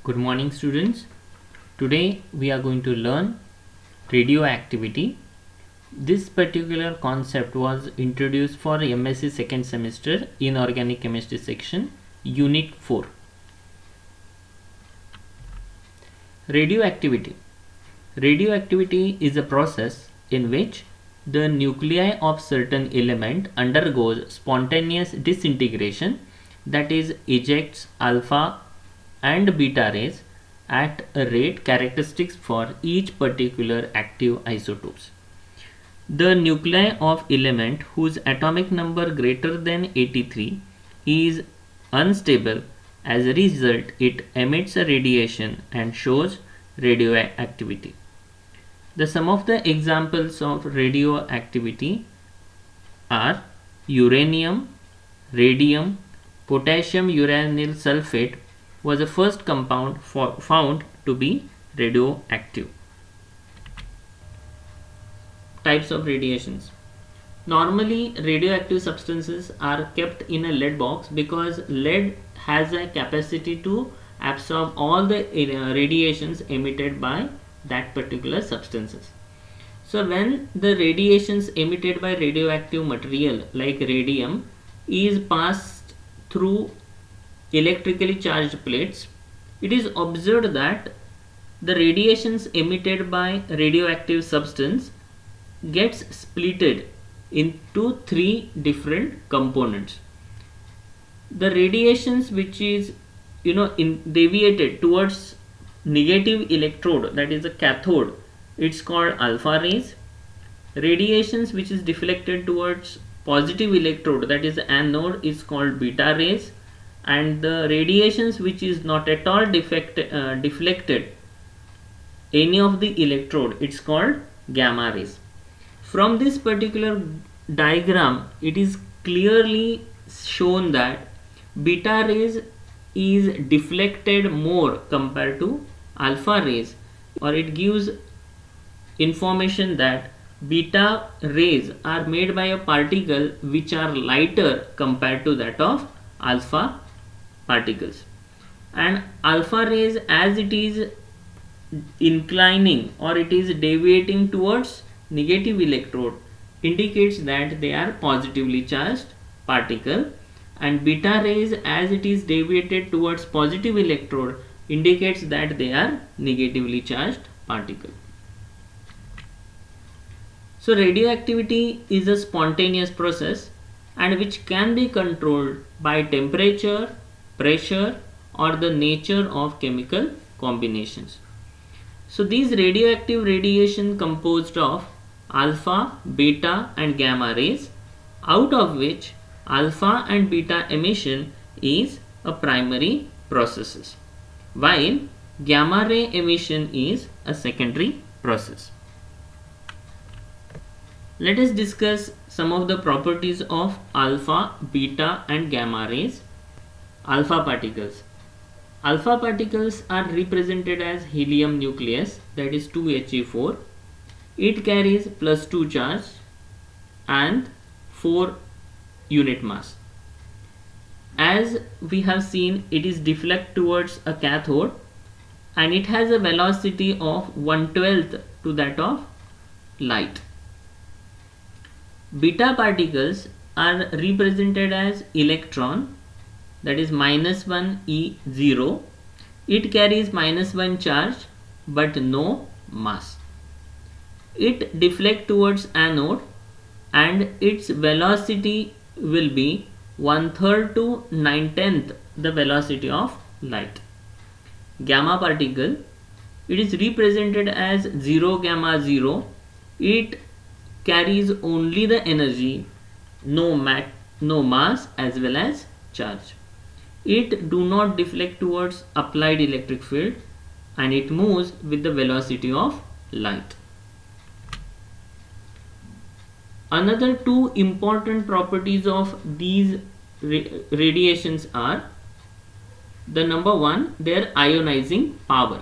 Good morning, students. Today we are going to learn radioactivity. This particular concept was introduced for MSc second semester in Organic Chemistry section, Unit 4. Radioactivity. Radioactivity is a process in which the nuclei of certain element undergoes spontaneous disintegration, that is, ejects alpha and beta rays at a rate characteristic for each particular active isotopes. The nuclei of element whose atomic number greater than 83 is unstable. As a result, it emits a radiation and shows radioactivity. The some of the examples of radioactivity are uranium, radium, potassium uranyl sulfate was the first compound found to be radioactive. Types of radiations. Normally, radioactive substances are kept in a lead box because lead has a capacity to absorb all the radiations emitted by that particular substances. So when the radiations emitted by radioactive material like radium is passed through electrically charged plates, it is observed that the radiations emitted by radioactive substance gets splitted into three different components. The radiations which is deviated towards negative electrode, that is the cathode, it's called alpha rays. Radiations which is deflected towards positive electrode, that is the anode, is called beta rays. And the radiations which is not at all deflected any of the electrode, it's called gamma rays. From this particular diagram, it is clearly shown that beta rays is deflected more compared to alpha rays, or it gives information that beta rays are made by a particle which are lighter compared to that of alpha particles. And alpha rays, as it is inclining or it is deviating towards negative electrode, indicates that they are positively charged particle, and beta rays, as it is deviated towards positive electrode, indicates that they are negatively charged particle. So radioactivity is a spontaneous process and which can be controlled by temperature, pressure, or the nature of chemical combinations. So these radioactive radiation composed of alpha, beta and gamma rays, out of which alpha and beta emission is a primary process, while gamma ray emission is a secondary process. Let us discuss some of the properties of alpha, beta and gamma rays. Alpha particles. Alpha particles are represented as helium nucleus, that is 2He4. It carries +2 charge and 4 unit mass. As we have seen, it is deflect towards a cathode and it has a velocity of 1/12 to that of light. Beta particles are represented as electron, that is -1e0. It carries -1 charge but no mass. It deflects towards anode and its velocity will be 1/3 to 9/10 the velocity of light. Gamma particle, it is represented as 0 gamma 0. It carries only the energy, no mass as well as charge. It do not deflect towards applied electric field and it moves with the velocity of light. Another two important properties of these radiations are the number one, their ionizing power.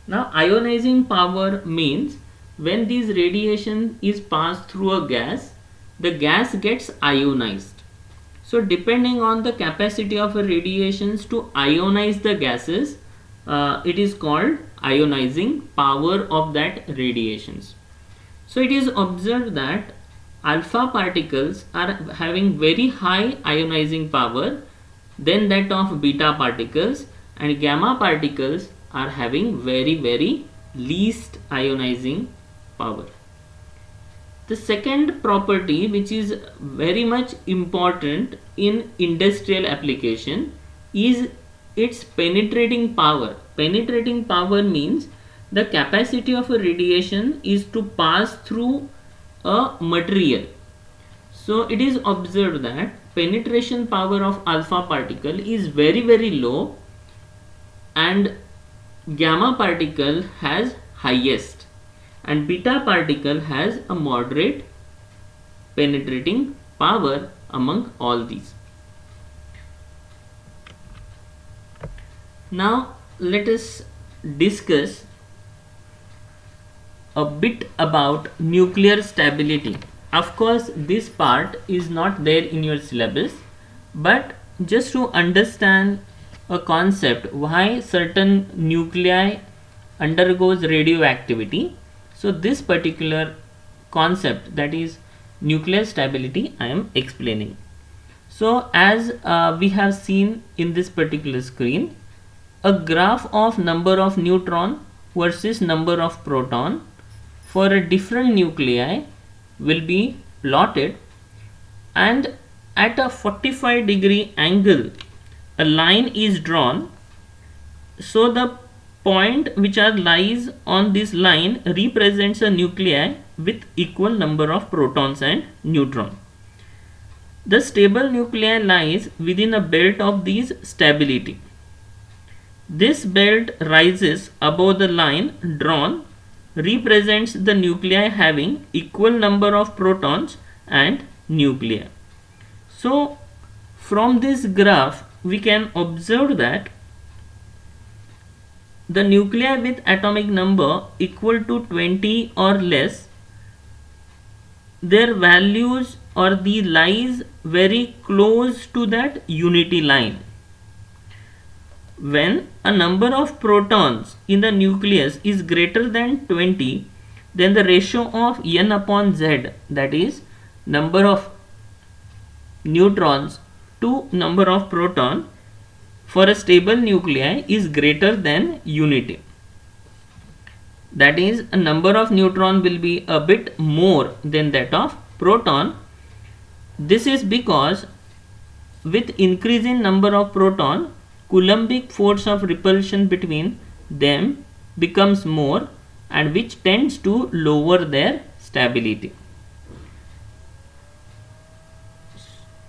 Now ionizing power means when this radiation is passed through a gas, the gas gets ionized. So depending on the capacity of a radiations to ionize the gases, it is called ionizing power of that radiations. So it is observed that alpha particles are having very high ionizing power than that of beta particles, and gamma particles are having very least ionizing power. The second property which is very much important in industrial application is its penetrating power. Penetrating power means the capacity of a radiation is to pass through a material. So it is observed that penetration power of alpha particle is very low and gamma particle has highest, and beta particle has a moderate penetrating power among all these. Now let us discuss a bit about nuclear stability. Of course this part is not there in your syllabus, but just to understand a concept why certain nuclei undergoes radioactivity, so this particular concept, that is nuclear stability, I am explaining. So as we have seen in this particular screen, a graph of number of neutron versus number of proton for a different nuclei will be plotted, and at a 45-degree angle a line is drawn. So the point which lies on this line represents a nuclei with equal number of protons and neutrons. The stable nuclei lies within a belt of these stability. This belt rises above the line drawn, represents the nuclei having equal number of protons and nuclei. So from this graph we can observe that the nuclei with atomic number equal to 20 or less, their values or the lies very close to that unity line. When a number of protons in the nucleus is greater than 20, then the ratio of n upon z, that is number of neutrons to number of proton for a stable nuclei, is greater than unity. That is, a number of neutron will be a bit more than that of proton. This is because with increase in number of proton, Coulombic force of repulsion between them becomes more, and which tends to lower their stability.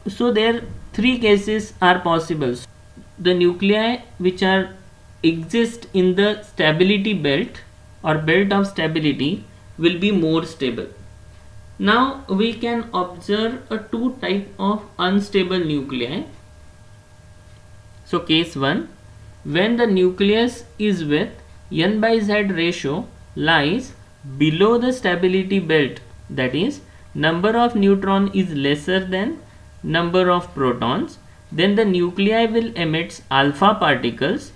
So there three cases are possible. The nuclei which exist in the stability belt or belt of stability will be more stable. Now we can observe a two type of unstable nuclei. So case 1, when the nucleus is with n by z ratio lies below the stability belt, that is number of neutron is lesser than number of protons, then the nuclei will emit alpha particles.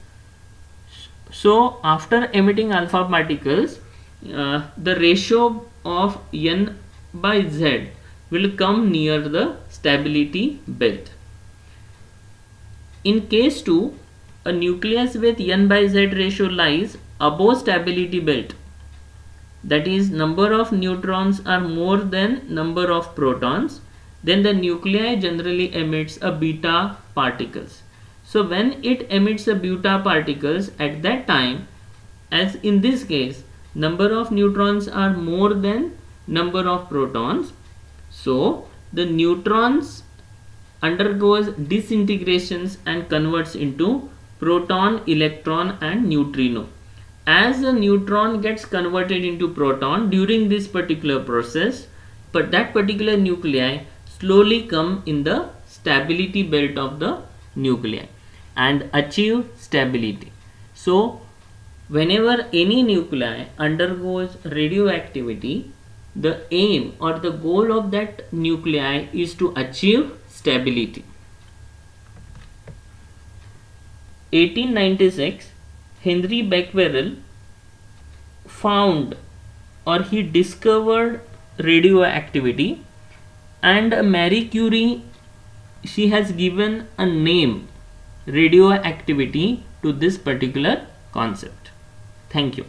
So after emitting alpha particles, the ratio of n by z will come near the stability belt. In case 2, a nucleus with n by z ratio lies above stability belt, that is number of neutrons are more than number of protons, then the nuclei generally emits a beta particles. So when it emits a beta particles, at that time, as in this case, number of neutrons are more than number of protons, so the neutrons undergoes disintegrations and converts into proton, electron and neutrino. As a neutron gets converted into proton during this particular process, but that particular nuclei slowly come in the stability belt of the nuclei and achieve stability. So whenever any nuclei undergoes radioactivity, the aim or the goal of that nuclei is to achieve stability. 1896, Henry Becquerel found, or he discovered, radioactivity, and Marie Curie, she has given a name, radioactivity, to this particular concept. Thank you.